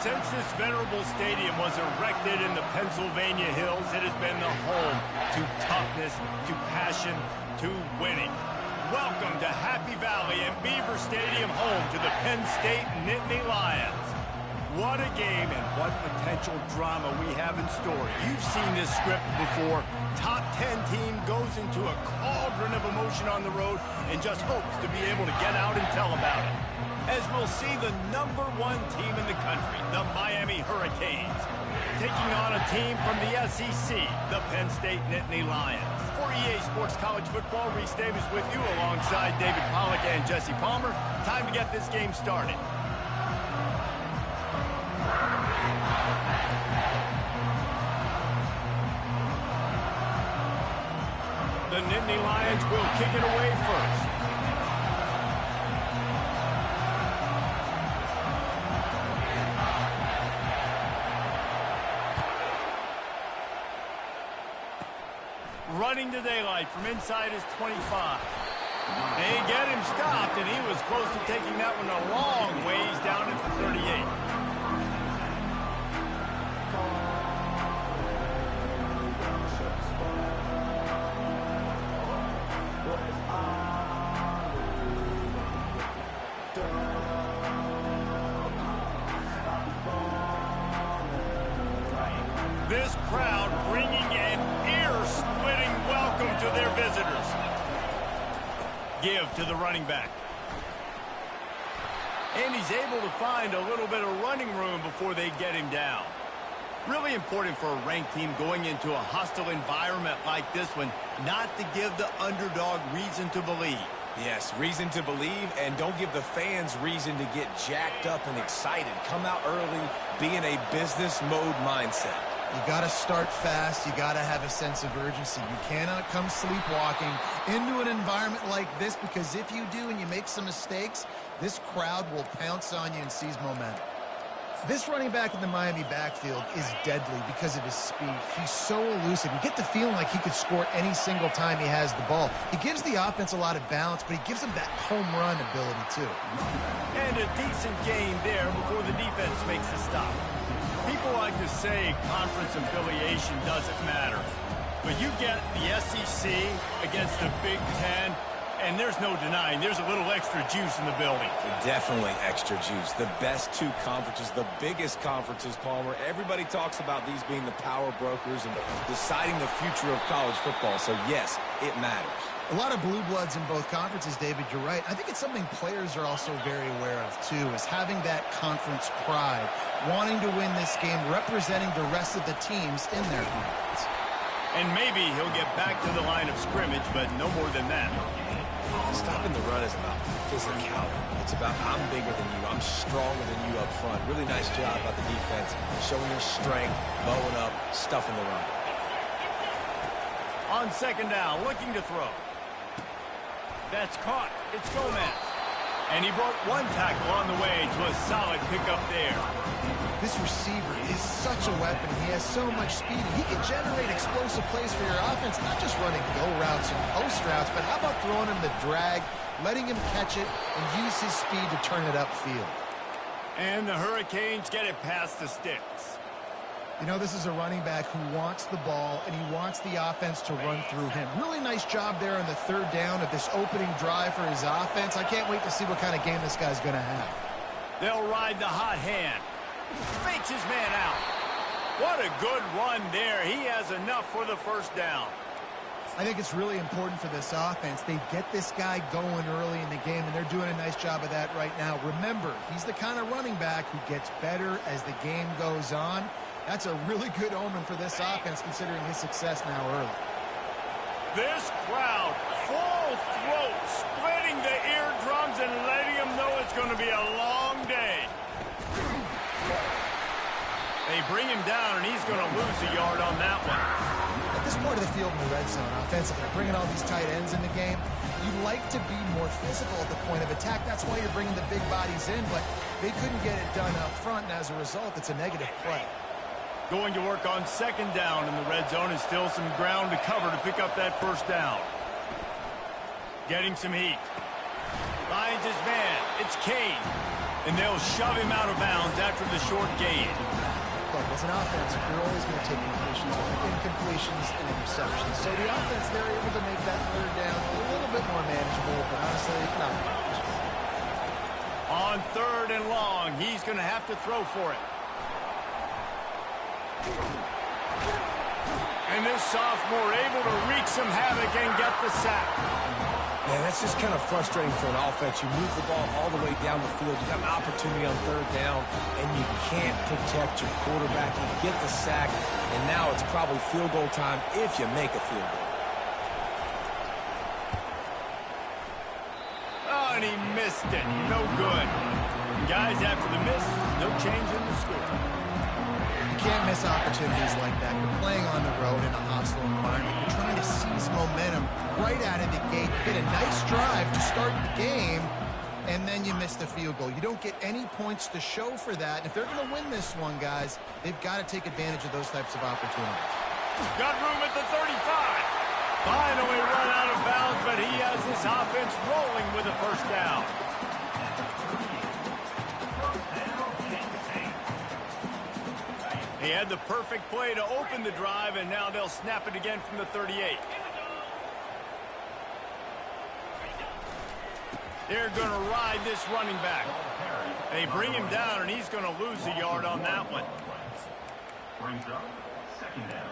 Since this venerable stadium was erected in the Pennsylvania Hills, it has been the home to toughness, to passion, to winning. Welcome to Happy Valley and Beaver Stadium, home to the Penn State Nittany Lions. What a game and what potential drama we have in store. You've seen this script before. Top 10 team goes into a cauldron of emotion on the road and just hopes to be able to get out and tell about it. As we'll see the #1 team in the country, the Miami Hurricanes, taking on a team from the SEC, the Penn State Nittany Lions. For EA Sports College Football, Reese Davis with you alongside David Pollack and Jesse Palmer. Time to get this game started. The Nittany Lions will kick it away first. Running to daylight from inside his 25. They get him stopped, and he was close to taking that one a long ways down at the 38. This crowd bringing an ear-splitting welcome to their visitors. Give to the running back. And he's able to find a little bit of running room before they get him down. Really important for a ranked team going into a hostile environment like this one, not to give the underdog reason to believe. Yes, reason to believe, and don't give the fans reason to get jacked up and excited. Come out early, be in a business mode mindset. You got to start fast. You got to have a sense of urgency. You cannot come sleepwalking into an environment like this, because if you do and you make some mistakes, this crowd will pounce on you and seize momentum. This running back in the Miami backfield is deadly because of his speed. He's so elusive. You get the feeling like he could score any single time he has the ball. He gives the offense a lot of balance, but he gives them that home run ability too. And a decent gain there before the defense makes the stop. People like to say conference affiliation doesn't matter. But you get the SEC against the Big Ten, and there's no denying there's a little extra juice in the building. Definitely extra juice. The best two conferences, the biggest conferences, Palmer. Everybody talks about these being the power brokers and deciding the future of college football. So, yes, it matters. A lot of blue bloods in both conferences, David, you're right. I think it's something players are also very aware of, too, is having that conference pride, wanting to win this game, representing the rest of the teams in their conference. And maybe he'll get back to the line of scrimmage, but no more than that. Stopping the run is about physicality. It's about I'm bigger than you, I'm stronger than you up front. Really nice job by the defense, showing their strength, bowing up, stuffing the run. On second down, looking to throw. That's caught. It's Gomez. And he brought one tackle on the way to a solid pickup there. This receiver is such a weapon. He has so much speed. He can generate explosive plays for your offense, not just running go routes and post routes, but how about throwing him the drag, letting him catch it, and use his speed to turn it upfield. And the Hurricanes get it past the sticks. You know, this is a running back who wants the ball, and he wants the offense to run through him. Really nice job there on the third down of this opening drive for his offense. I can't wait to see what kind of game this guy's going to have. They'll ride the hot hand. Fakes his man out. What a good run there. He has enough for the first down. I think it's really important for this offense. They get this guy going early in the game, and they're doing a nice job of that right now. Remember, he's the kind of running back who gets better as the game goes on. That's a really good omen for this offense, considering his success now early. This crowd, full throat, splitting the eardrums and letting them know it's going to be a long day. They bring him down, and he's going to lose a yard on that one. At this part of the field in the red zone, offensively, bringing all these tight ends in the game, you like to be more physical at the point of attack. That's why you're bringing the big bodies in, but they couldn't get it done up front, and as a result, it's a negative play. Going to work on second down in the red zone, and still some ground to cover to pick up that first down. Getting some heat. Finds his man. It's Kane. And they'll shove him out of bounds after the short gain. Look, as an offense, you're always going to take completions, incompletions, and interceptions. So the offense, they're able to make that third down a little bit more manageable, but honestly, not much. On 3rd and long, he's going to have to throw for it. And this sophomore able to wreak some havoc and get the sack. Man, that's just kind of frustrating for an offense. You move the ball all the way down the field. You got an opportunity on 3rd down, and you can't protect your quarterback. You get the sack, and now it's probably field goal time if you make a field goal. Oh, and he missed it. No good. And guys, after the miss, no change in the score. You can't miss opportunities like that. You're playing on the road in a hostile environment. You're trying to seize momentum right out of the gate. You get a nice drive to start the game, and then you miss the field goal. You don't get any points to show for that. And if they're going to win this one, guys, they've got to take advantage of those types of opportunities. Got room at the 35. Finally run out of bounds, but he has his offense rolling with a first down. He had the perfect play to open the drive, and now they'll snap it again from the 38. They're going to ride this running back. They bring him down, and he's going to lose a yard on that one. Brings up 2nd down.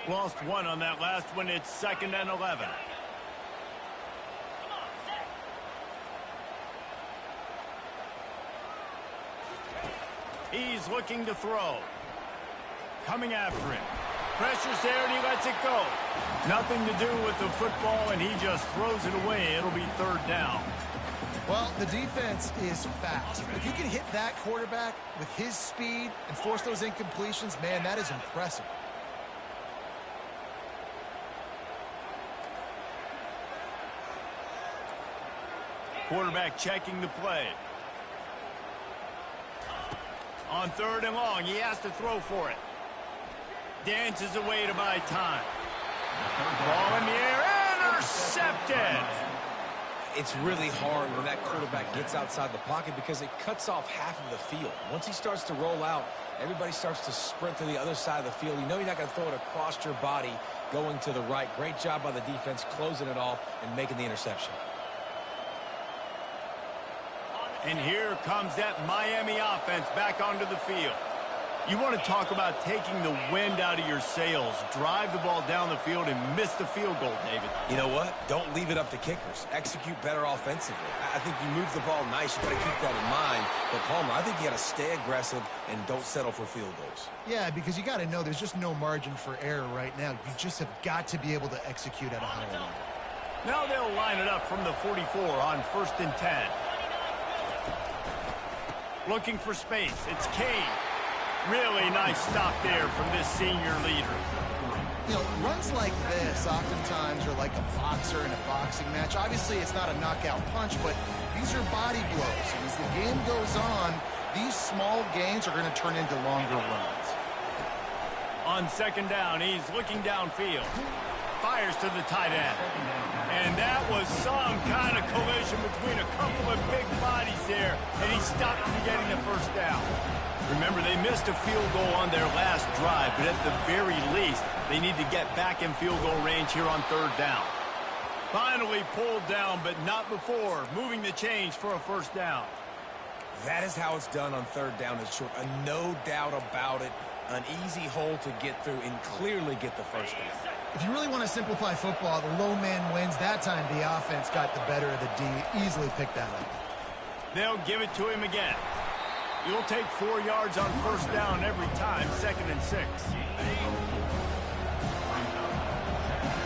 Lost one on that last one. It's 2nd and 11. He's looking to throw. Coming after him. Pressure's there, and he lets it go. Nothing to do with the football, and he just throws it away. It'll be 3rd down. Well, the defense is fast. If you can hit that quarterback with his speed and force those incompletions, man, that is impressive. Quarterback checking the play. On 3rd and long, he has to throw for it. Dances away to buy time. Ball in the air, intercepted! It's really hard when that quarterback gets outside the pocket because it cuts off half of the field. Once he starts to roll out, everybody starts to sprint to the other side of the field. You know you're not going to throw it across your body going to the right. Great job by the defense closing it off and making the interception. And here comes that Miami offense back onto the field. You want to talk about taking the wind out of your sails. Drive the ball down the field and miss the field goal, David. You know what? Don't leave it up to kickers. Execute better offensively. I think you move the ball nice. You got to keep that in mind. But, Palmer, I think you got to stay aggressive and don't settle for field goals. Yeah, because you got to know there's just no margin for error right now. You just have got to be able to execute at a high level. Now they'll line it up from the 44 on 1st and 10. Looking for space. It's Kane. Really nice stop there from this senior leader. You know, runs like this oftentimes are like a boxer in a boxing match. Obviously, it's not a knockout punch, but these are body blows. And as the game goes on, these small gains are going to turn into longer runs. On 2nd down, he's looking downfield. Fires to the tight end. And that was some kind of collision between a couple of big bodies there, and he stopped from getting the first down. Remember, they missed a field goal on their last drive, but at the very least, they need to get back in field goal range here on 3rd down. Finally pulled down, but not before moving the chains for a first down. That is how it's done on 3rd down and short. No doubt about it. An easy hole to get through and clearly get the first down. If you really want to simplify football, the low man wins. That time, the offense got the better of the D. Easily picked that up. They'll give it to him again. You'll take 4 yards on 1st down every time, 2nd and 6.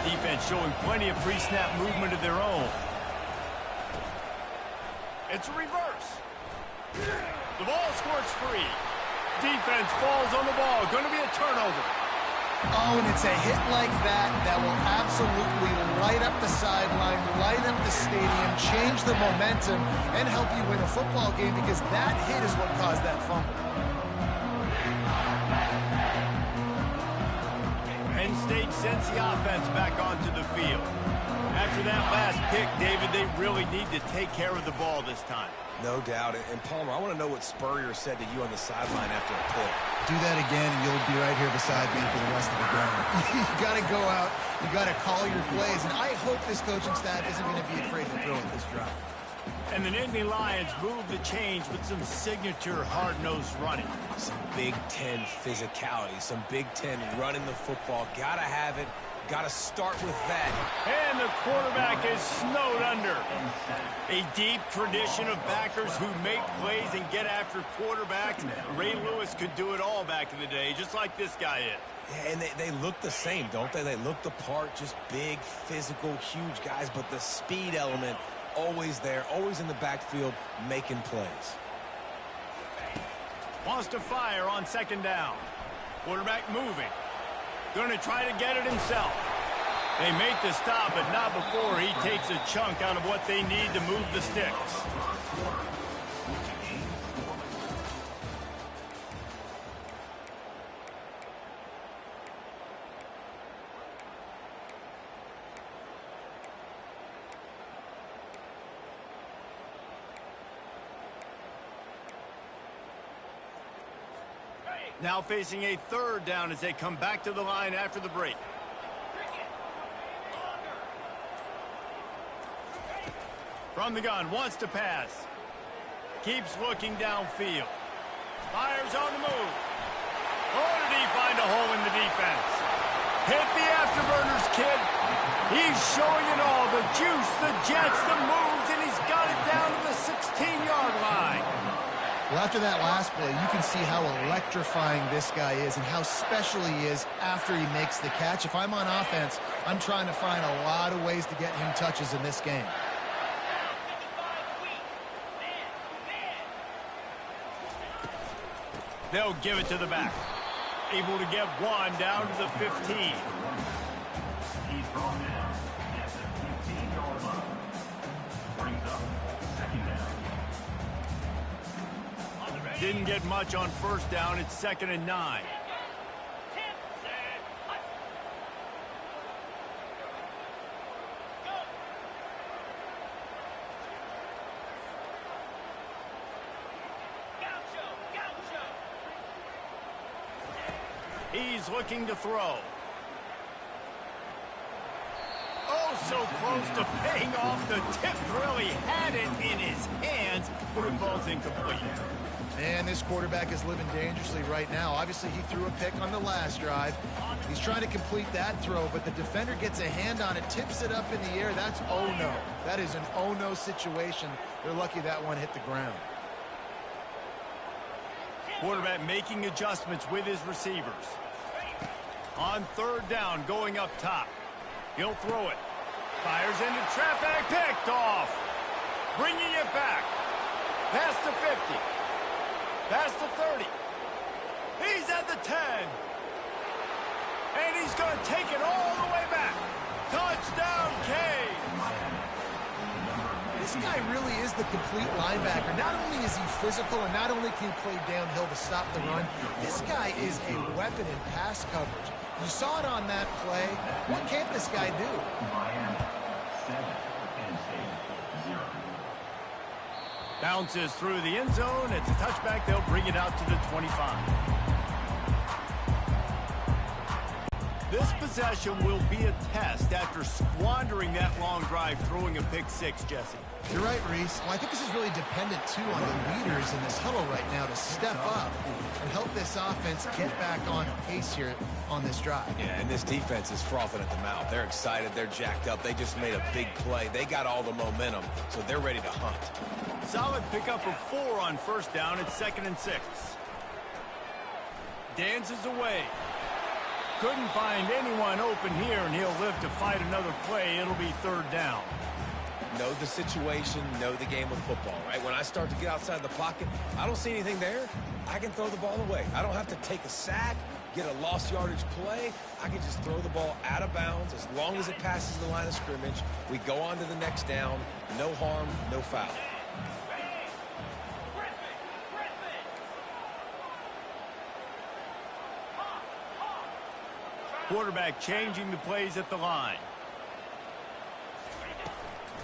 Defense showing plenty of pre-snap movement of their own. It's a reverse. The ball squirts free. Defense falls on the ball. Going to be a turnover. Oh, and it's a hit like that that will absolutely light up the sideline, light up the stadium, change the momentum, and help you win a football game because that hit is what caused that fumble. And stage sends the offense back onto the field. After that last pick, David, they really need to take care of the ball this time. No doubt. And Palmer, I want to know what Spurrier said to you on the sideline after a pick. Do that again, and you'll be right here beside me for the rest of the game. You got to go out. You got to call your plays. And I hope this coaching staff isn't going to be afraid to throw at this drive. And the Nittany Lions move the change with some signature hard-nosed running. Some Big Ten physicality, some Big Ten running the football. Got to have it. Got to start with that. And the quarterback is snowed under. A deep tradition of backers who make plays and get after quarterbacks. Ray Lewis could do it all back in the day, just like this guy is. Yeah, and they look the same, don't they? They look the part, just big, physical, huge guys, but the speed element always there, always in the backfield, making plays. Wants to fire on second down. Quarterback moving. Going to try to get it himself. They make the stop, but not before he takes a chunk out of what they need to move the sticks. Now facing a third down as they come back to the line after the break. From the gun, wants to pass. Keeps looking downfield. Fires on the move. Oh, did he find a hole in the defense? Hit the afterburners, kid. He's showing it all. The juice, the jets, the moves, and he's got it down to the 16-yard line. Well, after that last play, you can see how electrifying this guy is and how special he is after he makes the catch. If I'm on offense, I'm trying to find a lot of ways to get him touches in this game. They'll give it to the back. Able to get one down to the 15. He's brought down at the 15-yard line. Brings up second down. Didn't get much on first down. It's 2nd and 9. He's looking to throw. Oh, so close to paying off. The tip really had it in his hands, but it falls incomplete. Man, this quarterback is living dangerously right now. Obviously, he threw a pick on the last drive. He's trying to complete that throw, but the defender gets a hand on it, tips it up in the air. That's oh-no. That is an oh-no situation. They're lucky that one hit the ground. Quarterback making adjustments with his receivers. On third down, going up top. He'll throw it. Fires into traffic, picked off. Bringing it back. Past the 50. Past the 30. He's at the 10. And he's going to take it all the way back. Touchdown, Canes. This guy really is the complete linebacker. Not only is he physical and not only can he play downhill to stop the run, this guy is a weapon in pass coverage. You saw it on that play. What can't this guy do? Miami 7, Penn State 0. Bounces through the end zone. It's a touchback. They'll bring it out to the 25. This possession will be a test after squandering that long drive, throwing a pick six, Jesse. You're right, Reese. Well, I think this is really dependent, too, on the leaders in this huddle right now to step up and help this offense get back on pace here on this drive. Yeah, and this defense is frothing at the mouth. They're excited. They're jacked up. They just made a big play. They got all the momentum, so they're ready to hunt. Solid pickup of 4 on first down. It's 2nd and 6. Dances away. Couldn't find anyone open here, and he'll live to fight another play. It'll be 3rd down. Know the situation, know the game of football, right? When I start to get outside the pocket, I don't see anything there. I can throw the ball away. I don't have to take a sack, get a lost yardage play. I can just throw the ball out of bounds as long as it passes the line of scrimmage. We go on to the next down. No harm, no foul. Quarterback changing the plays at the line.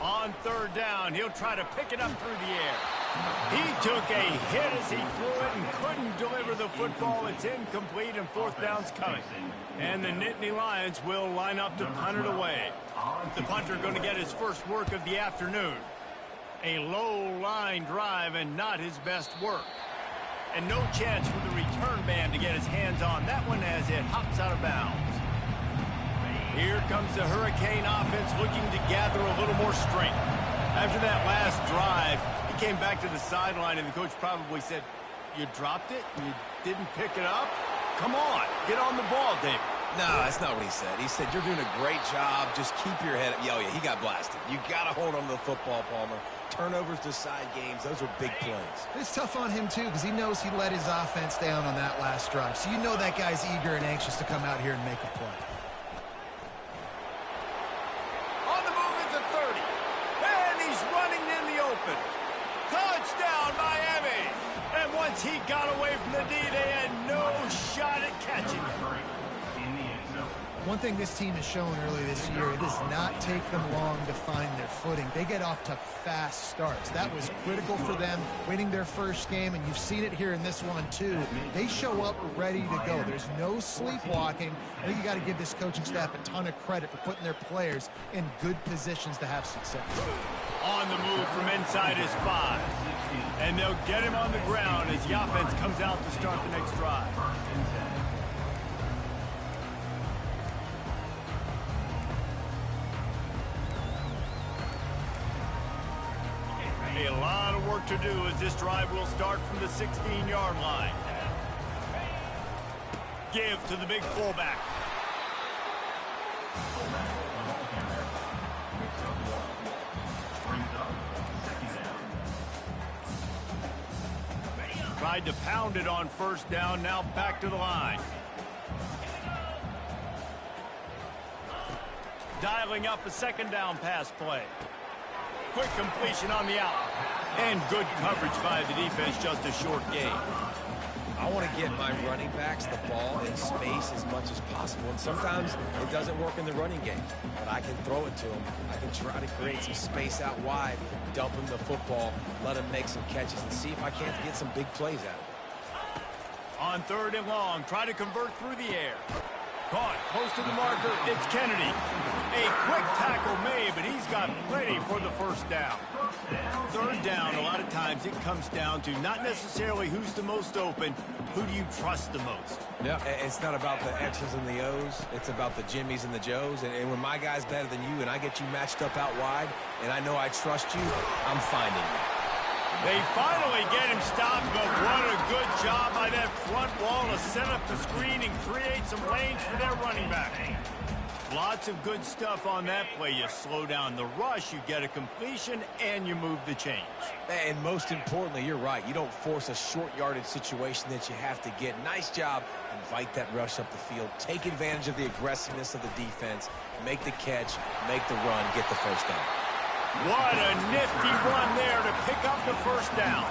On third down, he'll try to pick it up through the air. He took a hit as he threw it and couldn't deliver the football. It's incomplete, and fourth down's coming. And the Nittany Lions will line up to punt it away. The punter going to get his first work of the afternoon. A low-line drive and not his best work. And no chance for the return man to get his hands on that one as it hops out of bounds. Here comes the Hurricane offense looking to gather a little more strength. After that last drive, he came back to the sideline, and the coach probably said, "You dropped it? You didn't pick it up? Come on, get on the ball, David." No, that's not what he said. He said, "You're doing a great job. Just keep your head up." Yeah, he got blasted. You got to hold on to the football, Palmer. Turnovers decide games. Those are big plays. It's tough on him, too, because he knows he let his offense down on that last drive. So you know that guy's eager and anxious to come out here and make a play. On the move is the 30. And he's running in the open. Touchdown, Miami. And once he got away from the D, they had no shot at catching him. In the end zone. One thing this team has shown early this year, it does not take them long to find their footing. They get off to fast starts. That was critical for them, winning their first game, and you've seen it here in this one, too. They show up ready to go. There's no sleepwalking. I think you got to give this coaching staff a ton of credit for putting their players in good positions to have success. On the move from inside his 5. And they'll get him on the ground as the offense comes out to start the next drive. A lot of work to do as this drive will start from the 16-yard line. Give to the big fullback. Tried to pound it on first down, now back to the line. Dialing up a second down pass play. Quick completion on the out. And good coverage by the defense, just a short gain. I want to get my running backs the ball in space as much as possible. And sometimes it doesn't work in the running game. But I can throw it to them. I can try to create some space out wide, dump him the football, let him make some catches, and see if I can't get some big plays out of it. On third and long, try to convert through the air. Caught close to the marker, it's Kennedy. A quick tackle made, but he's got plenty for the first down. Third down, a lot of times it comes down to not necessarily who's the most open, who do you trust the most? Yeah, it's not about the X's and the O's. It's about the Jimmys and the Joes. And when my guy's better than you and I get you matched up out wide and I know I trust you, I'm finding you. They finally get him stopped, but what a good job by that front wall to set up the screen and create some lanes for their running back. Lots of good stuff on that play. You slow down the rush, you get a completion, and you move the chains. And most importantly, you're right. You don't force a short yardage situation that you have to get. Nice job. Invite that rush up the field. Take advantage of the aggressiveness of the defense. Make the catch, make the run, get the first down. What a nifty run there to pick up the first down.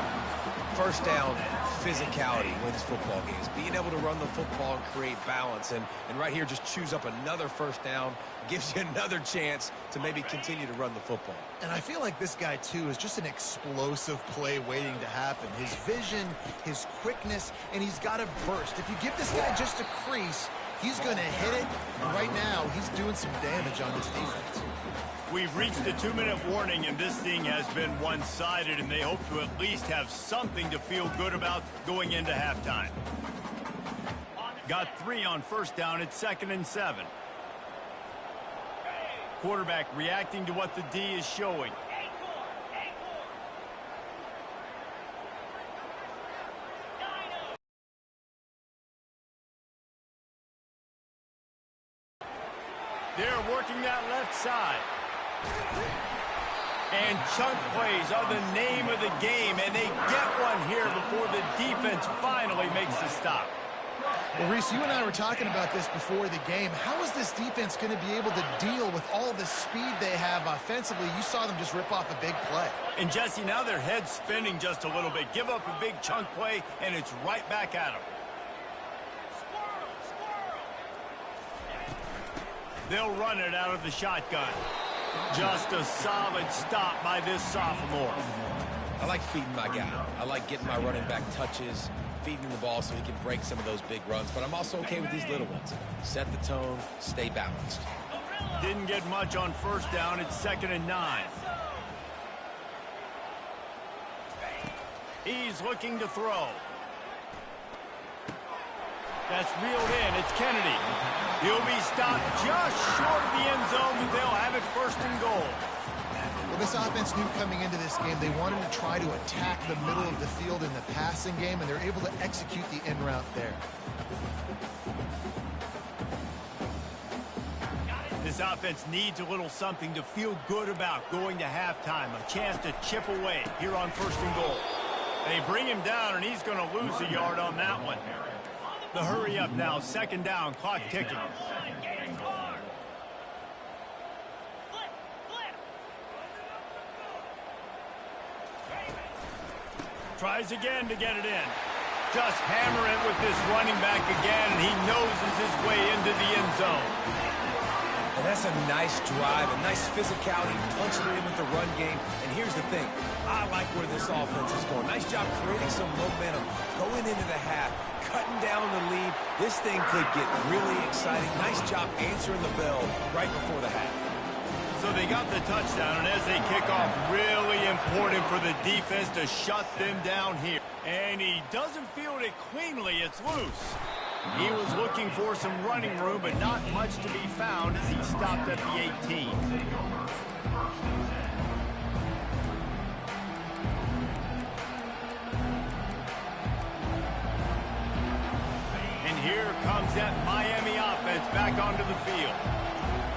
First down, physicality wins football games. Being able to run the football and create balance. And right here, just choose up another first down. Gives you another chance to maybe continue to run the football. And I feel like this guy, too, is just an explosive play waiting to happen. His vision, his quickness, and he's got a burst. If you give this guy just a crease, he's going to hit it. And right now, he's doing some damage on this defense. We've reached the 2-minute warning, and this thing has been one-sided, and they hope to at least have something to feel good about going into halftime. Got 3 on first down at 2nd and 7. Quarterback reacting to what the D is showing. They're working that left side. And chunk plays are the name of the game, and they get one here before the defense finally makes the stop. Well, Reese, you and I were talking about this before the game. How is this defense going to be able to deal with all the speed they have offensively? You saw them just rip off a big play. And, Jesse, now their head's spinning just a little bit. Give up a big chunk play, and it's right back at them. They'll run it out of the shotgun. Just a solid stop by this sophomore. I like feeding my guy. I like getting my running back touches, feeding him the ball so he can break some of those big runs. But I'm also okay with these little ones. Set the tone, stay balanced. Didn't get much on first down. It's 2nd and 9. He's looking to throw. That's reeled in. It's Kennedy. He'll be stopped just short of the end zone, but they'll have it 1st and goal. Well, this offense knew coming into this game they wanted to try to attack the middle of the field in the passing game, and they're able to execute the in route there. This offense needs a little something to feel good about going to halftime. A chance to chip away here on 1st and goal. They bring him down, and he's going to lose a yard on that one. The hurry up now, 2nd down, clock ticking. Tries again to get it in. Just hammer it with this running back again, and he noses his way into the end zone. And that's a nice drive, a nice physicality, punching it in with the run game. And here's the thing. I like where this offense is going. Nice job creating some momentum, going into the half, cutting down the lead. This thing could get really exciting. Nice job answering the bell right before the half. So they got the touchdown, and as they kick off, really important for the defense to shut them down here. And he doesn't field it cleanly. It's loose. He was looking for some running room, but not much to be found as he stopped at the 18. And here comes that Miami offense back onto the field.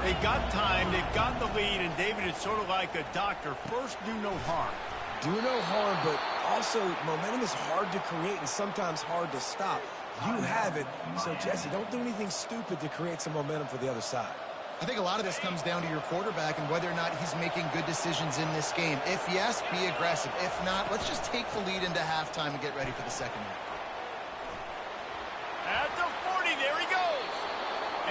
They got time, they've got the lead, and David, it's sort of like a doctor. First, do no harm. Do no harm, but also momentum is hard to create and sometimes hard to stop. You have it, so Jesse, don't do anything stupid to create some momentum for the other side. I think a lot of this comes down to your quarterback and whether or not he's making good decisions in this game. If yes, be aggressive. If not, let's just take the lead into halftime and get ready for the second half. At the 40, there he goes.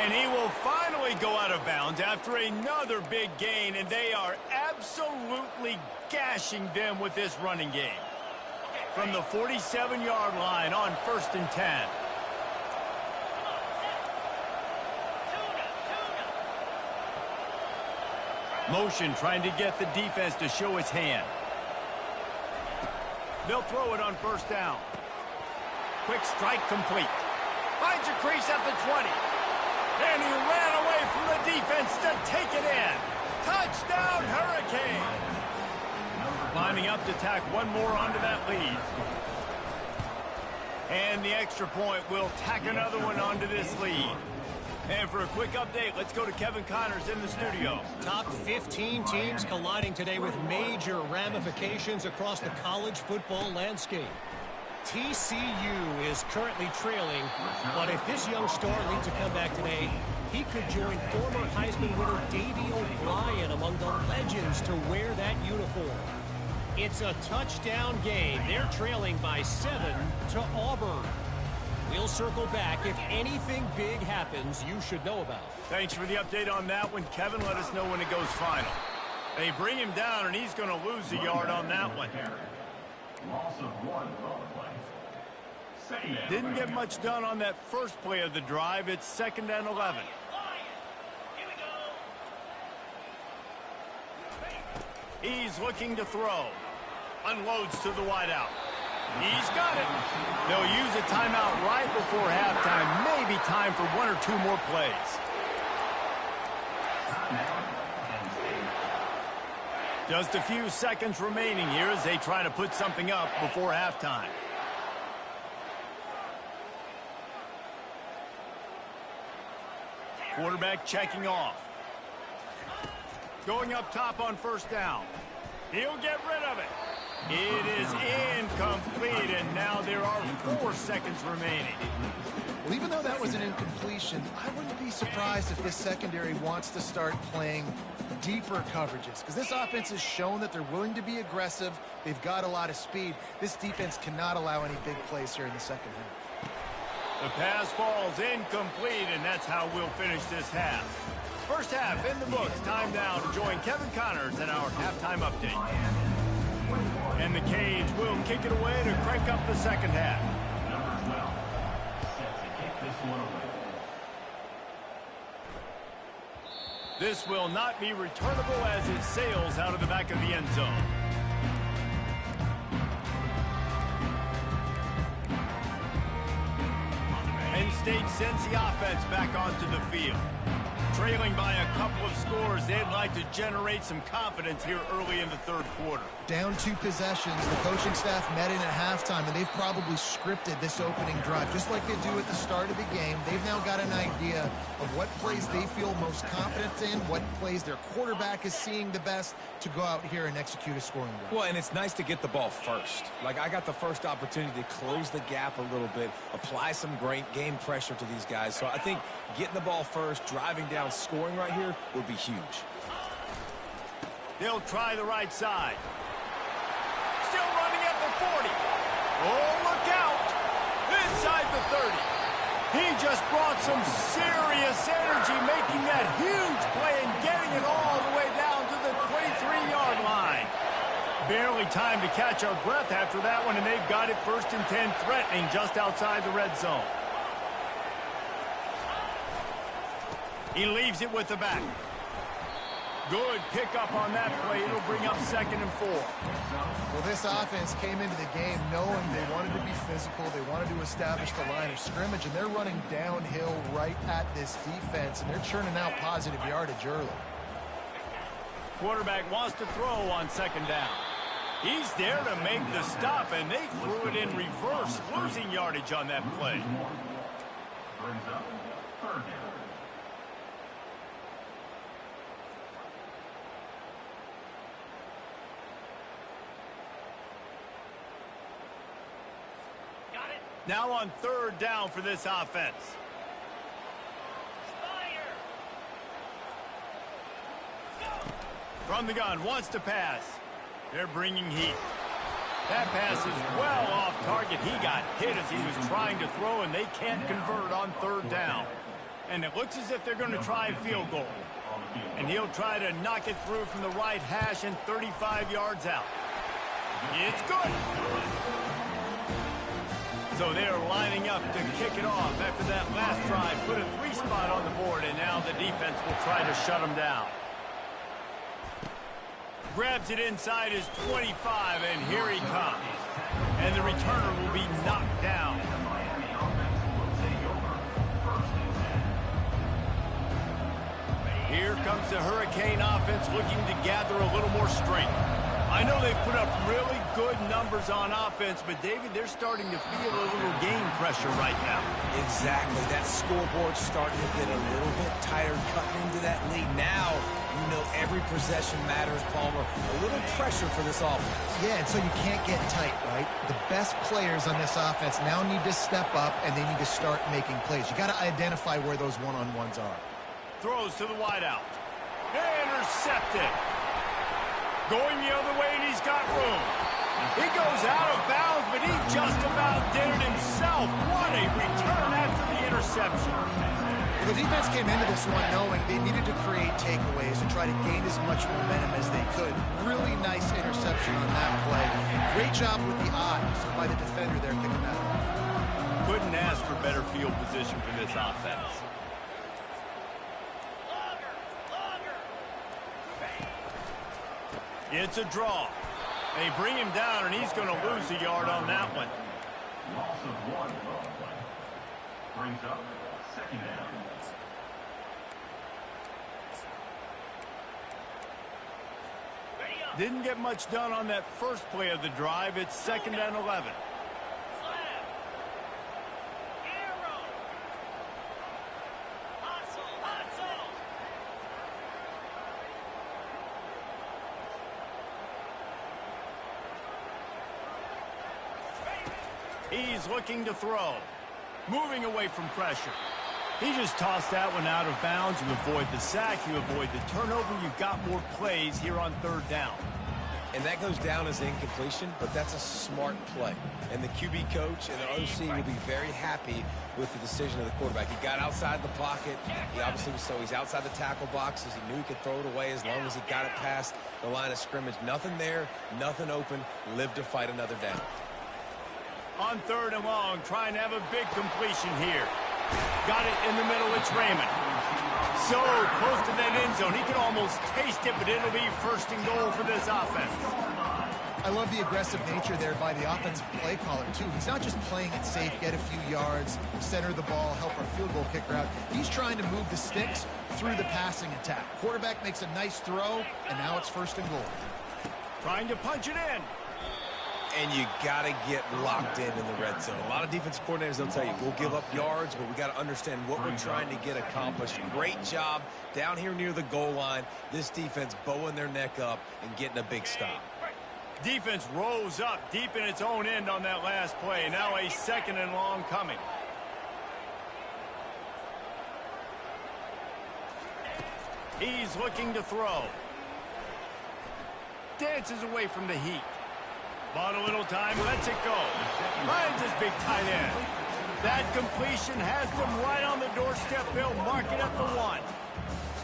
And he will finally go out of bounds after another big gain, and they are absolutely gashing them with this running game. From the 47-yard line on 1st and 10. Motion trying to get the defense to show his hand. They'll throw it on 1st down. Quick strike complete. Finds a crease at the 20. And he ran away from the defense to take it in. Touchdown, Hurricane! Lining up to tack one more onto that lead. And the extra point will tack another one onto this lead. And for a quick update, let's go to Kevin Connors in the studio. Top 15 teams colliding today with major ramifications across the college football landscape. TCU is currently trailing, but if this young star leads a comeback today, he could join former Heisman winner Davey O'Brien among the legends to wear that uniform. It's a touchdown game. They're trailing by 7 to Auburn. We'll circle back. If anything big happens, you should know about. Thanks for the update on that one, Kevin. Let us know when it goes final. They bring him down, and he's going to lose a yard on that one. Loss of 1 on the play. Didn't get much done on that first play of the drive. It's 2nd and 11. He's looking to throw. Unloads to the wideout. He's got it. They'll use a timeout right before halftime. Maybe time for 1 or 2 more plays. Just a few seconds remaining here as they try to put something up before halftime. Quarterback checking off. Going up top on 1st down. He'll get rid of it. It is incomplete, and now there are 4 seconds remaining. Well, even though that was an incompletion, I wouldn't be surprised if this secondary wants to start playing deeper coverages, because this offense has shown that they're willing to be aggressive. They've got a lot of speed. This defense cannot allow any big plays here in the second half. The pass falls incomplete, and that's how we'll finish this half. First half in the books. Time now to join Kevin Connors in our halftime update. And the Canes will kick it away to crank up the second half. Number 12, set to kick this one away. This will not be returnable as it sails out of the back of the end zone. Penn State sends the offense back onto the field. Trailing by a couple of scores, they'd like to generate some confidence here early in the third quarter. Down 2 possessions, the coaching staff met in at halftime, and they've probably scripted this opening drive. Just like they do at the start of the game, they've now got an idea of what plays they feel most confident in, what plays their quarterback is seeing the best to go out here and execute a scoring drive. Well, and it's nice to get the ball first. Like, I got the first opportunity to close the gap a little bit, apply some great game pressure to these guys. So I think getting the ball first, driving down, scoring right here would be huge. They'll try the right side. Still running at the 40. Oh, look out. Inside the 30. He just brought some serious energy, making that huge play and getting it all the way down to the 23-yard line. Barely time to catch our breath after that one, and they've got it 1st and 10, threatening just outside the red zone. He leaves it with the back. Good pickup on that play. It'll bring up 2nd and 4. Well, this offense came into the game knowing they wanted to be physical. They wanted to establish the line of scrimmage, and they're running downhill right at this defense, and they're churning out positive yardage early. Quarterback wants to throw on 2nd down. He's there to make the stop, and they threw it in reverse, losing yardage on that play. Brings up 3rd down. Now on 3rd down for this offense. From the gun, wants to pass. They're bringing heat. That pass is well off target. He got hit as he was trying to throw, and they can't convert on 3rd down. And it looks as if they're going to try a field goal. And he'll try to knock it through from the right hash and 35 yards out. It's good. So they're lining up to kick it off after that last drive. Put a 3 spot on the board, and now the defense will try to shut them down. Grabs it inside his 25, and here he comes. And the returner will be knocked down. Here comes the Hurricane offense looking to gather a little more strength. I know they've put up really good numbers on offense, but, David, they're starting to feel a little game pressure right now. Exactly. That scoreboard's starting to get a little bit tired cutting into that lead. Now, you know every possession matters, Palmer. A little pressure for this offense. Yeah, and so you can't get tight, right? The best players on this offense now need to step up, and they need to start making plays. You got to identify where those one-on-ones are. Throws to the wideout. Intercepted. Going the other way, and he's got room. He goes out of bounds, but he just about did it himself. What a return after the interception. Well, the defense came into this one knowing they needed to create takeaways and try to gain as much momentum as they could. Really nice interception on that play. Great job with the eyes by the defender there picking that off. Couldn't ask for better field position for this offense. It's a draw. They bring him down, and he's going to lose a yard on that one. Loss of 1 play. Brings up 2nd down. Didn't get much done on that first play of the drive. It's 2nd and 11. He's looking to throw. Moving away from pressure. He just tossed that one out of bounds. You avoid the sack. You avoid the turnover. You've got more plays here on 3rd down. And that goes down as incompletion, but that's a smart play. And the QB coach and the OC will be very happy with the decision of the quarterback. He got outside the pocket. He obviously was, so he's outside the tackle boxes. He knew he could throw it away as long as he got it past the line of scrimmage. Nothing there, nothing open. Live to fight another down. On 3rd and long, trying to have a big completion here. Got it in the middle. It's Raymond. So close to that end zone. He can almost taste it, but it'll be 1st and goal for this offense. I love the aggressive nature there by the offensive play caller, too. He's not just playing it safe, get a few yards, center the ball, help our field goal kicker out. He's trying to move the sticks through the passing attack. Quarterback makes a nice throw, and now it's 1st and goal. Trying to punch it in. And you got to get locked in the red zone. A lot of defensive coordinators, they'll tell you, we'll give up yards, but we got to understand what we're trying to get accomplished. Great job down here near the goal line. This defense bowing their neck up and getting a big stop. Defense rose up deep in its own end on that last play. Now a 2nd and long coming. He's looking to throw. Dances away from the heat. Bought a little time, lets it go. Finds his big tight end. That completion has them right on the doorstep. They'll mark it at the 1.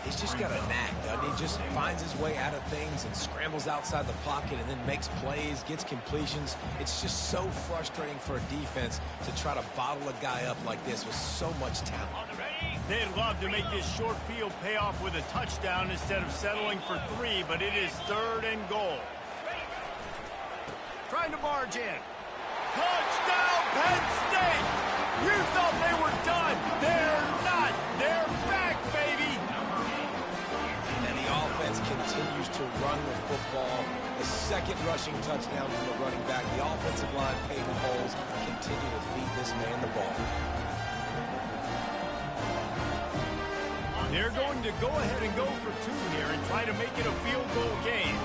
He's just got a knack, doesn't he? Just finds his way out of things and scrambles outside the pocket and then makes plays, gets completions. It's just so frustrating for a defense to try to bottle a guy up like this with so much talent. They'd love to make this short field pay off with a touchdown instead of settling for 3, but it is 3rd and goal. Trying to barge in. Touchdown, Penn State! You thought they were done. They're not. They're back, baby! And the offense continues to run the football. The 2nd rushing touchdown from the running back. The offensive line paving holes. Continue to feed this man the ball. They're going to go ahead and go for 2 here and try to make it a field goal game.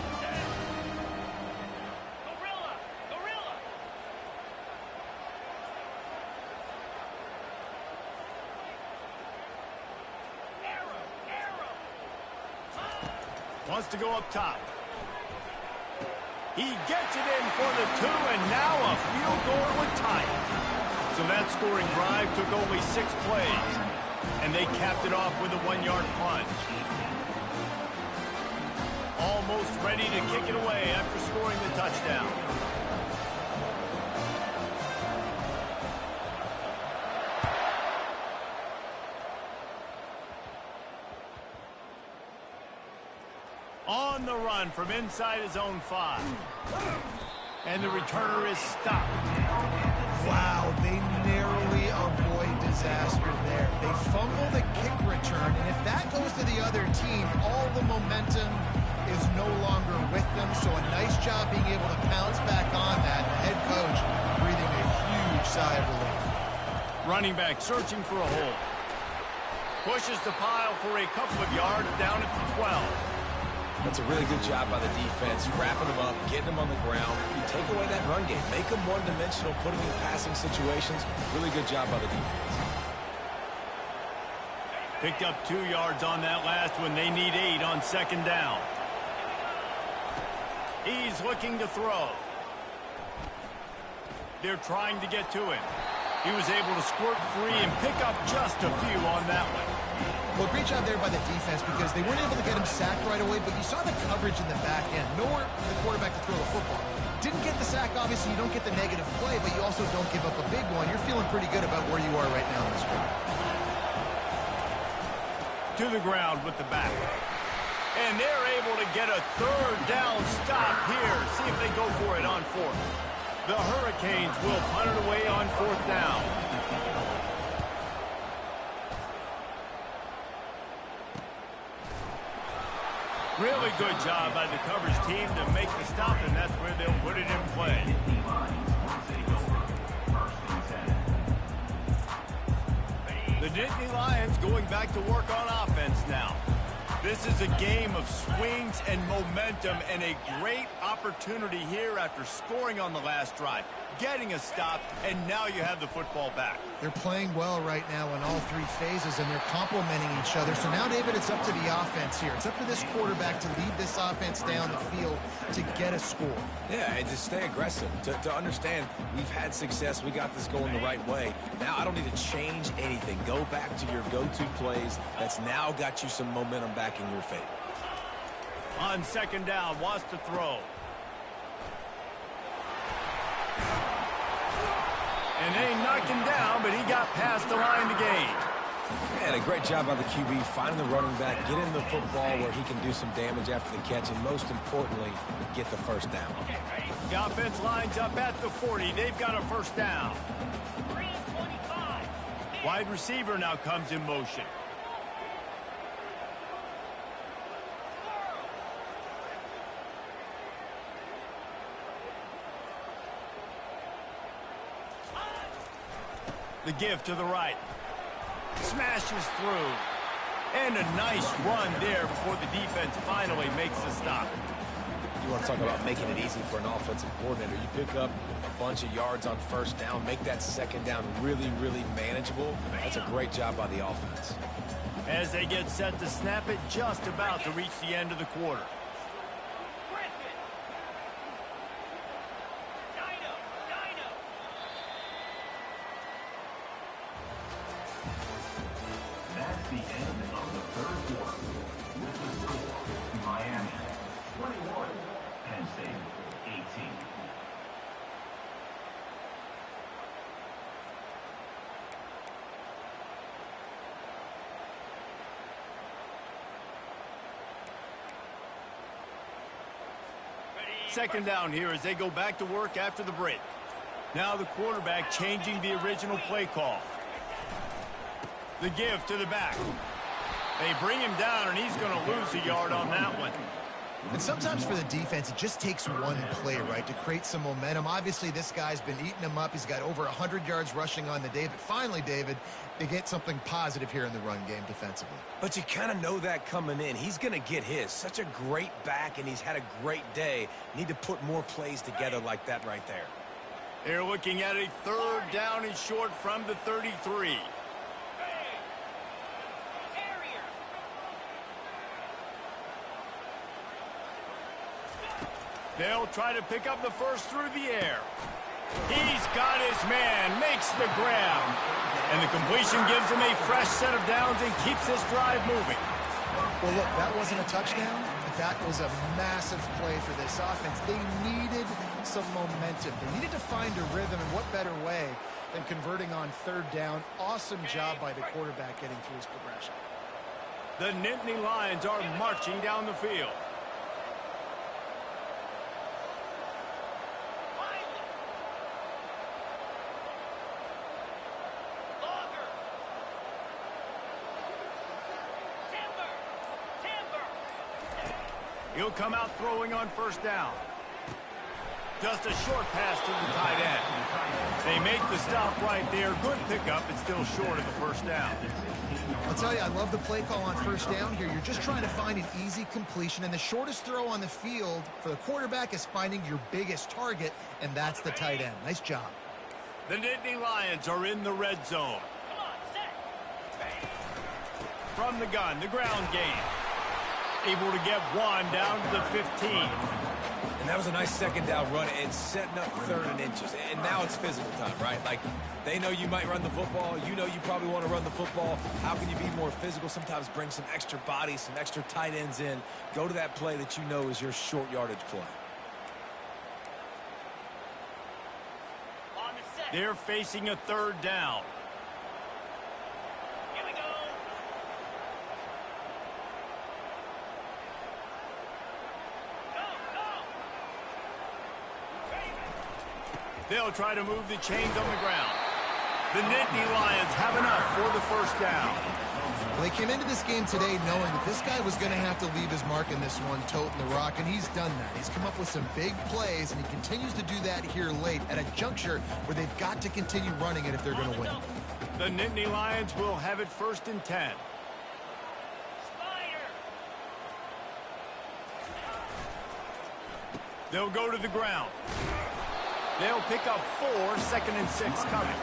Wants to go up top. He gets it in for the 2, and now a field goal would tie it. So that scoring drive took only 6 plays, and they capped it off with a 1-yard plunge. Almost ready to kick it away after scoring the touchdown. On the run from inside his own 5. And the returner is stopped. Wow, they narrowly avoid disaster there. They fumble the kick return, and if that goes to the other team, all the momentum is no longer with them. So a nice job being able to pounce back on that. The head coach breathing a huge sigh of relief. Running back searching for a hole. Pushes the pile for a couple of yards down at the 12. That's a really good job by the defense, wrapping them up, getting them on the ground. You take away that run game, make them one-dimensional, put them in passing situations. Really good job by the defense. Picked up 2 yards on that last one. They need 8 on 2nd down. He's looking to throw. They're trying to get to him. He was able to squirt free and pick up just a few on that one. Well, great job there by the defense because they weren't able to get him sacked right away, but you saw the coverage in the back end. Nowhere for the quarterback to throw the football. Didn't get the sack, obviously. You don't get the negative play, but you also don't give up a big one. You're feeling pretty good about where you are right now in this game. To the ground with the back. And they're able to get a 3rd down stop here. See if they go for it on 4th. The Hurricanes will punt it away on 4th down. Really good job by the coverage team to make the stop, and that's where they'll put it in play. The Nittany Lions going back to work on offense now. This is a game of swings and momentum, and a great opportunity here after scoring on the last drive, getting a stop, and now you have the football back. They're playing well right now in all three phases, and they're complementing each other. So now, David, it's up to the offense here. It's up to this quarterback to lead this offense down the field to get a score. Yeah, and to stay aggressive, to understand we've had success, we got this going the right way. Now I don't need to change anything. Go back to your go-to plays. That's now got you some momentum back in your favor. On second down, wants to throw. And they knocked him down, but he got past the line to gain. And a great job by the QB finding the running back, get in the football where he can do some damage after the catch, and most importantly, get the first down. The offense lines up at the 40. They've got a first down. Wide receiver now comes in motion. The give to the right. Smashes through. And a nice run there before the defense finally makes the stop. You want to talk about making it easy for an offensive coordinator. You pick up a bunch of yards on first down, make that second down really, really manageable. That's a great job by the offense. As they get set to snap it, just about to reach the end of the quarter. That's the end of the third quarter. With the score, Miami 21, Penn State 18. Second down here as they go back to work after the break. Now the quarterback changing the original play call. The give to the back. They bring him down, and he's going to lose a yard on that one. And sometimes for the defense, it just takes one play, right, to create some momentum. Obviously, this guy's been eating them up. He's got over 100 yards rushing on the day. But finally, David, they get something positive here in the run game defensively. But you kind of know that coming in. He's going to get his. Such a great back, and he's had a great day. Need to put more plays together like that right there. They're looking at a third down and short from the 33. They'll try to pick up the first through the air. He's got his man, makes the grab. And the completion gives him a fresh set of downs and keeps this drive moving. Well, look, that wasn't a touchdown, but that was a massive play for this offense. They needed some momentum. They needed to find a rhythm, and what better way than converting on third down. Awesome job by the quarterback getting through his progression. The Nittany Lions are marching down the field. He'll come out throwing on first down. Just a short pass to the tight end. They make the stop right there. Good pickup, and still short of the first down. I'll tell you, I love the play call on first down here. You're just trying to find an easy completion, and the shortest throw on the field for the quarterback is finding your biggest target, and that's the tight end. Nice job. The Nittany Lions are in the red zone. From the gun, the ground game. Able to get one down to the 15. And that was a nice second down run and setting up third and inches. And now it's physical time, right? Like, they know you might run the football. You know you probably want to run the football. How can you be more physical? Sometimes bring some extra bodies, some extra tight ends in. Go to that play that you know is your short yardage play. They're facing a third down. They'll try to move the chains on the ground. The Nittany Lions have enough for the first down. Well, they came into this game today knowing that this guy was going to have to leave his mark in this one, toting the rock, and he's done that. He's come up with some big plays, and he continues to do that here late at a juncture where they've got to continue running it if they're going to win. The Nittany Lions will have it 1st and 10. They'll go to the ground. They'll pick up 4, 2nd and 6 coming.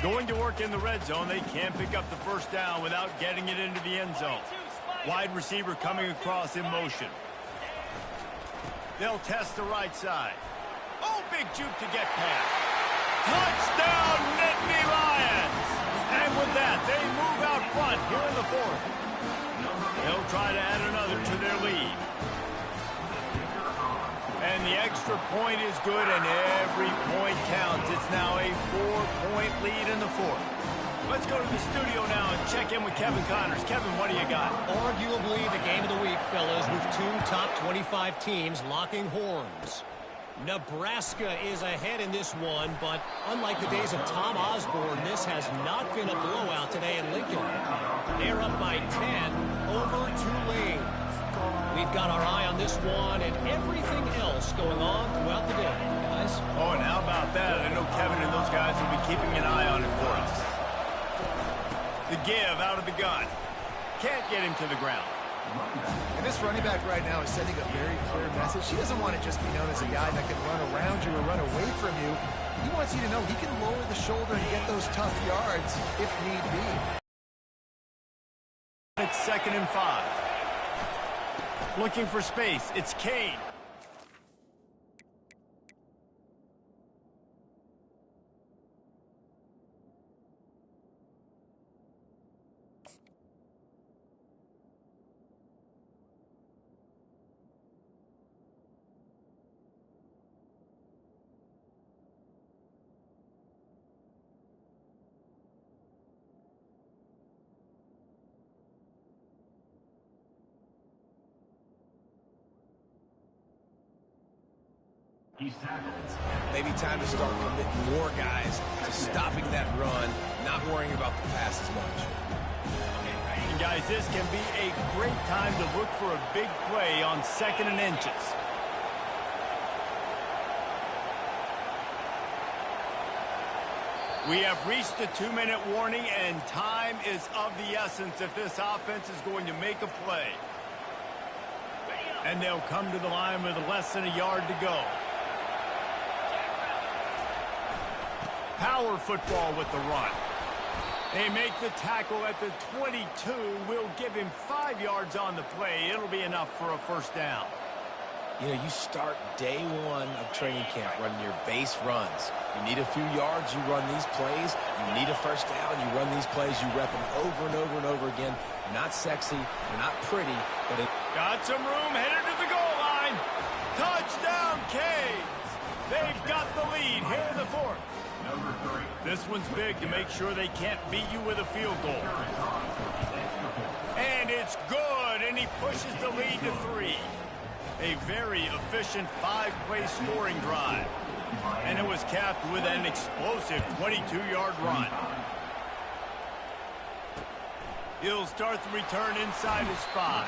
Going to work in the red zone. They can't pick up the first down without getting it into the end zone. Wide receiver coming across in motion. They'll test the right side. Oh, big juke to get past. Touchdown, Nittany Lions! And with that, they move out front here in the 4th. They'll try to add another to their lead. And the extra point is good, and every point counts. It's now a 4-point lead in the 4th. Let's go to the studio now and check in with Kevin Connors. Kevin, what do you got? Arguably the game of the week, fellas, with 2 top 25 teams locking horns. Nebraska is ahead in this one, but unlike the days of Tom Osborne, this has not been a blowout today in Lincoln. They're up by 10 over Tulane. We've got our eye on this one and everything else going on throughout the day, guys. Oh, and how about that? I know Kevin and those guys will be keeping an eye on it for us. The give out of the gun. Can't get him to the ground. And this running back right now is sending a very clear message. He doesn't want to just be known as a guy that can run around you or run away from you. He wants you to know he can lower the shoulder and get those tough yards if need be. It's 2nd and 5. Looking for space. It's Kane. He's tackled. Maybe time to start committing more guys to stopping that run, not worrying about the pass as much. And guys, this can be a great time to look for a big play on 2nd and inches. We have reached the 2-minute warning, and time is of the essence if this offense is going to make a play. And they'll come to the line with less than a yard to go. Power football with the run. They make the tackle at the 22. Will give him 5 yards on the play. It'll be enough for a first down. You know, you start day 1 of training camp running your base runs. You need a few yards, you run these plays. You need a first down, you run these plays. You rep them over and over and over again. They're not sexy, they're not pretty, but it... Got some room, headed to the goal line. Touchdown, Canes. They've got the lead here in the 4th. This one's big to make sure they can't beat you with a field goal. And it's good, and he pushes the lead to 3. A very efficient 5-play scoring drive. And it was capped with an explosive 22-yard run. He'll start the return inside his 5.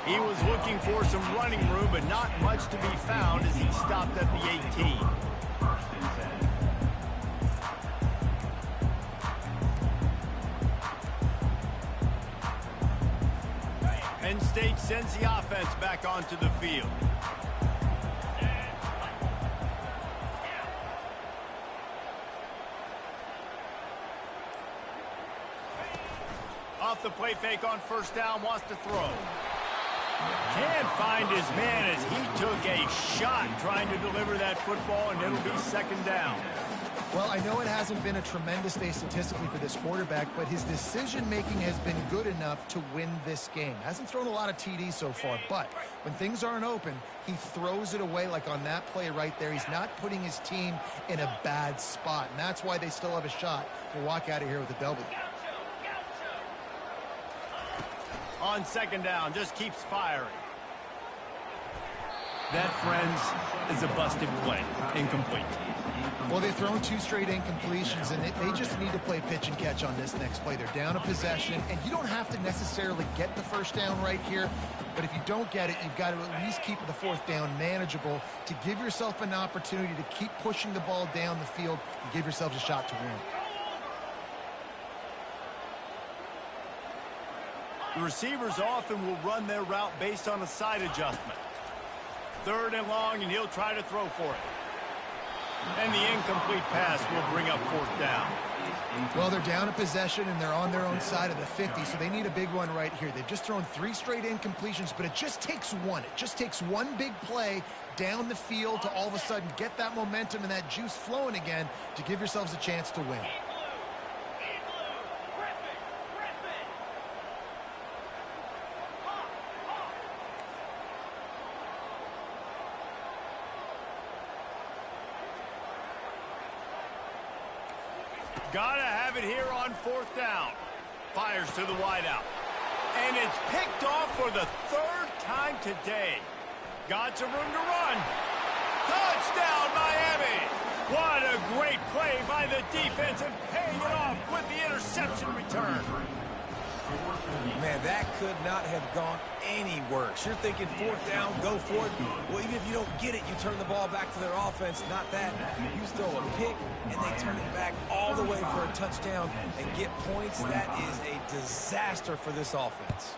He was looking for some running room, but not much to be found as he stopped at the 18. Penn State sends the offense back onto the field. Off the play fake on first down, wants to throw. Can't find his man as he took a shot trying to deliver that football, and it'll be 2nd down. Well, I know it hasn't been a tremendous day statistically for this quarterback, but his decision-making has been good enough to win this game. Hasn't thrown a lot of TDs so far, but when things aren't open, he throws it away like on that play right there. He's not putting his team in a bad spot, and that's why they still have a shot to walk out of here with a W. On 2nd down, just keeps firing. That, friends, is a busted play. Incomplete. Well, they've thrown 2 straight incompletions, and they just need to play pitch and catch on this next play. They're down a possession, and you don't have to necessarily get the first down right here, but if you don't get it, you've got to at least keep the 4th down manageable to give yourself an opportunity to keep pushing the ball down the field and give yourselves a shot to win. The receivers often will run their route based on a side adjustment. 3rd and long, and he'll try to throw for it. And the incomplete pass will bring up 4th down. Well, they're down a possession, and they're on their own side of the 50, so they need a big one right here. They've just thrown 3 straight incompletions, but it just takes one. It just takes one big play down the field to all of a sudden get that momentum and that juice flowing again to give yourselves a chance to win. Gotta have it here on 4th down. Fires to the wideout. And it's picked off for the 3rd time today. Got some room to run. Touchdown, Miami! What a great play by the defense and paying it off with the interception return. Man, that could not have gone any worse. You're thinking 4th down, go for it. Well, even if you don't get it, you turn the ball back to their offense. Not that. You throw a pick, and they turn it back all the way for a touchdown and get points. That is a disaster for this offense.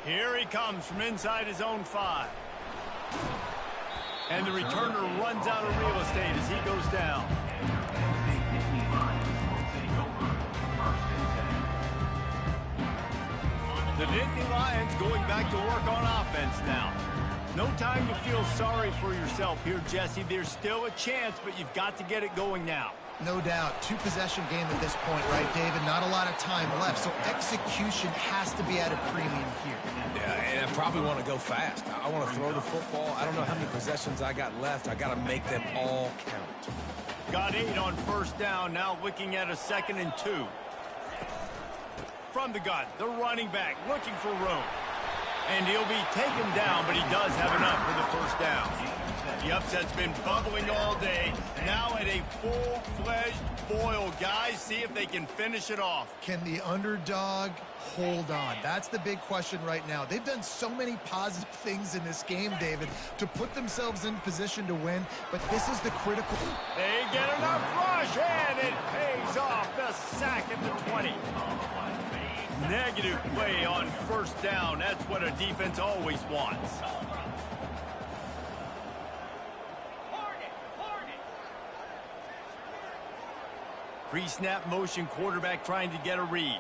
Here he comes from inside his own 5. And the returner runs out of real estate as he goes down. The Nittany Lions going back to work on offense now. No time to feel sorry for yourself here, Jesse. There's still a chance, but you've got to get it going now. No doubt. 2-possession game at this point, right, David? Not a lot of time left, so execution has to be at a premium here. Yeah, and I probably want to go fast. I want to throw the football. I don't know how many possessions I got left. I got to make them all count. Got 8 on 1st down. Now looking at a 2nd and 2. From the gun, the running back looking for room. And he'll be taken down, but he does have enough for the 1st down. The upset's been bubbling all day. Now at a full-fledged boil. Guys, see if they can finish it off. Can the underdog hold on? That's the big question right now. They've done so many positive things in this game, David, to put themselves in position to win, but this is the critical. They get enough rush, and it pays off. The sack at the 20. Negative play on 1st down. That's what a defense always wants. Pre-snap motion, quarterback trying to get a read.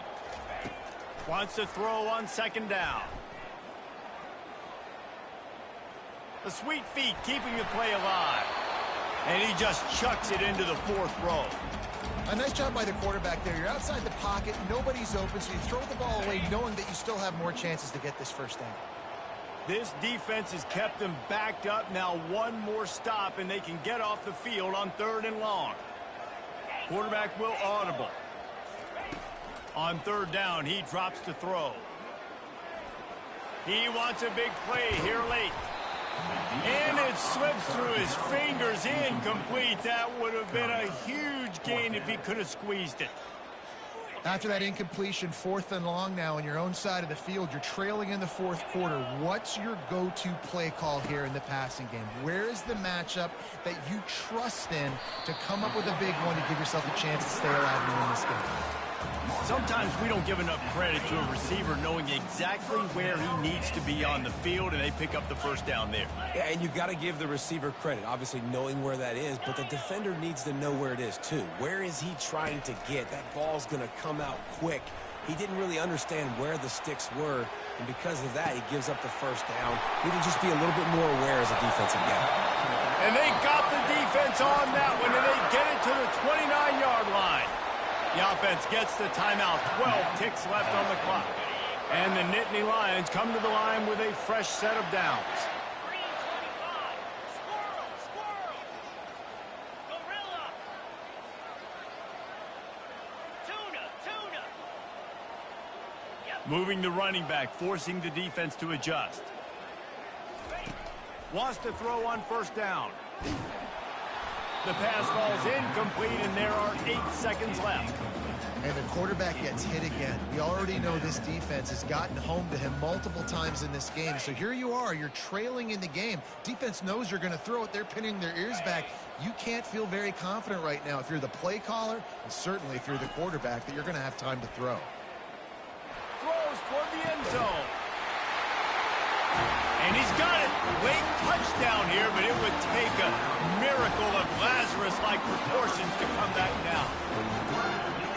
Wants to throw on 2nd down. The sweet feet keeping the play alive. And he just chucks it into the 4th row. A nice job by the quarterback there. You're outside the pocket, nobody's open, so you throw the ball away knowing that you still have more chances to get this 1st down. This defense has kept them backed up. Now one more stop, and they can get off the field on 3rd and long. Quarterback will audible. On 3rd down, he drops to throw. He wants a big play here late. And it slips through his fingers, incomplete. That would have been a huge gain if he could have squeezed it. After that incompletion, 4th and long now on your own side of the field, you're trailing in the 4th quarter. What's your go-to play call here in the passing game? Where is the matchup that you trust in to come up with a big one to give yourself a chance to stay alive and win this game? Sometimes we don't give enough credit to a receiver knowing exactly where he needs to be on the field, and they pick up the 1st down there. Yeah, and you got to give the receiver credit, obviously knowing where that is, but the defender needs to know where it is too. Where is he trying to get? That ball's going to come out quick. He didn't really understand where the sticks were, and because of that, he gives up the 1st down. He need to just be a little bit more aware as a defensive guy. And they got the defense on that one, and they get it to the 29-yard line. The offense gets the timeout. 12 ticks left on the clock. And the Nittany Lions come to the line with a fresh set of downs. Moving the running back, forcing the defense to adjust. Wants to throw on first down. The pass falls incomplete, and there are 8 seconds left. And the quarterback gets hit again. We already know this defense has gotten home to him multiple times in this game. So here you are, you're trailing in the game. Defense knows you're going to throw it. They're pinning their ears back. You can't feel very confident right now if you're the play caller, and certainly if you're the quarterback, that you're going to have time to throw. Throws toward the end zone. And he's got it. Late touchdown here, but it would take a miracle of Lazarus-like proportions to come back down.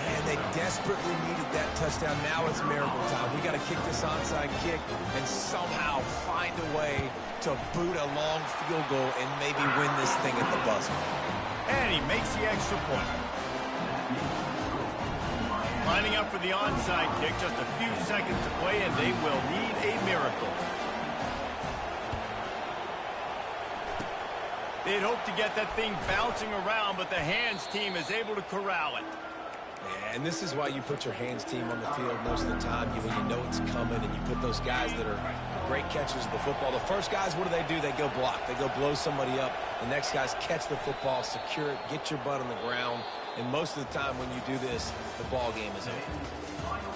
And they desperately needed that touchdown. Now it's miracle time. We got to kick this onside kick and somehow find a way to boot a long field goal and maybe win this thing at the buzzer. And he makes the extra point. Lining up for the onside kick, just a few seconds to play, and they will need a miracle. They'd hope to get that thing bouncing around, but the hands team is able to corral it. Yeah, and this is why you put your hands team on the field most of the time. When you know it's coming, and you put those guys that are great catchers of the football. The first guys, what do? They go block. They go blow somebody up. The next guys catch the football, secure it, get your butt on the ground. And most of the time when you do this, the ball game is over.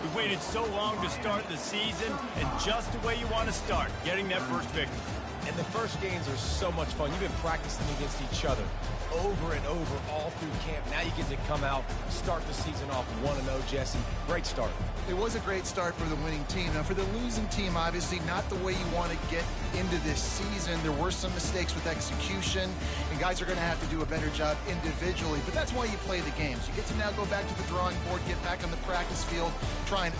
We waited so long to start the season, and just the way you want to start, getting that first victory. And the first games are so much fun. You've been practicing against each other over and over all through camp. Now you get to come out, start the season off 1-0, Jesse. Great start. It was a great start for the winning team. Now, for the losing team, obviously not the way you want to get into this season. There were some mistakes with execution, and guys are going to have to do a better job individually. But that's why you play the games. You get to now go back to the drawing board, get back on the practice field, try and